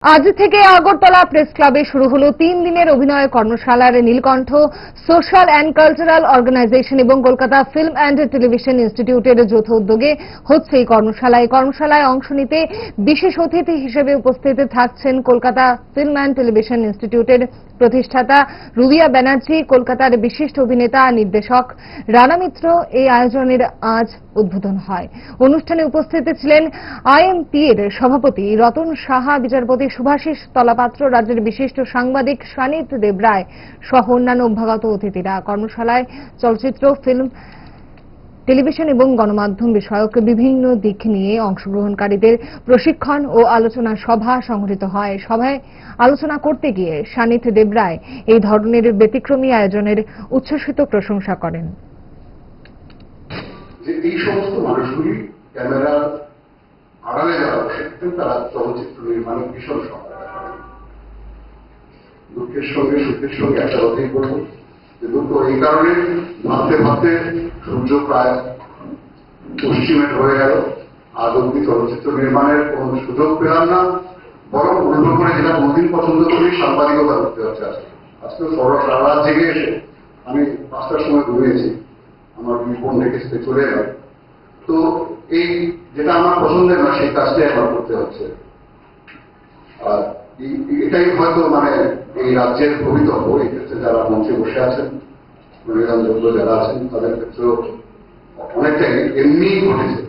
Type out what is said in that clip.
আজ থেকে আগরতলা প্রেস ক্লাবে শুরু হলো 3 দিনের অভিনয় কর্মশালার নীলকণ্ঠ সোশ্যাল অ্যান্ড কালচারাল অর্গানাইজেশন এবং কলকাতা ফিল্ম অ্যান্ড টেলিভিশন ইনস্টিটিউটের যৌথ উদ্যোগে হচ্ছে এই কর্মশালায় অংশ নিতে বিশেষ অতিথি হিসেবে উপস্থিত থাকছেন কলকাতা ফিল্ম অ্যান্ড টেলিভিশন ইনস্টিটিউটের প্রতিষ্ঠাতা রুবিয়া ব্যানার্জি, কলকাতার বিশিষ্ট অভিনেতা নির্দেশক রানা মিত্র। এই আয়োজনের আজ উদ্বোধন হয়। অনুষ্ঠানে উপস্থিত ছিলেন আইএমপি এর সভাপতি রতন সাহা, বিচারপতি শুভাশিস তলাপাত্র, রাজ্যের বিশিষ্ট সাংবাদিক সানিত দেবরায় সহ অন্যান্য অভ্যাগত অতিথিরা। কর্মশালায় চলচ্চিত্র, ফিল্ম, টেলিভিশন এবং গণমাধ্যম বিষয়ক বিভিন্ন দিক নিয়ে অংশগ্রহণকারীদের প্রশিক্ষণ ও আলোচনা সভা সংঘটিত হয়। সভায় আলোচনা করতে গিয়ে সানিত দেবরায় এই ধরনের ব্যতিক্রমী আয়োজনের উচ্ছ্বসিত প্রশংসা করেন। এই সমস্ত মানুষগুলি ক্যামেরার আড়ালে যারা বসেছেন তারা চলচ্চিত্র নির্মাণে ভীষণ সহায়তা করেন। দুঃখের সঙ্গে সুখের সঙ্গে একটা কথাই বলব যে দুঃখ এই কারণে ভাবতে ভাবতে সূর্য প্রায় পশ্চিমের হয়ে গেল, আজ অব্দি চলচ্চিত্র নির্মাণের কোন সুযোগ পেলাম না, বরং উল্টো করে যেটা বহুদিন পছন্দ করি সাংবাদিকতা করতে হচ্ছে। আজকে সারা রাত জেগে এসে আমি 5টার সময় ঘুমিয়েছি, আমার ফোন রেখে চলে গেল। তো এই যেটা আমার পছন্দের না সেই কাজটাই আমার করতে হচ্ছে। আর এটাই হয়তো এই রাজ্যের ভবিতব্য। এই ক্ষেত্রে যারা মঞ্চে বসে আছেন, মনোরঞ্জন যারা আছেন, তাদের ক্ষেত্রেও অনেকটাই এমনিই ঘটেছে।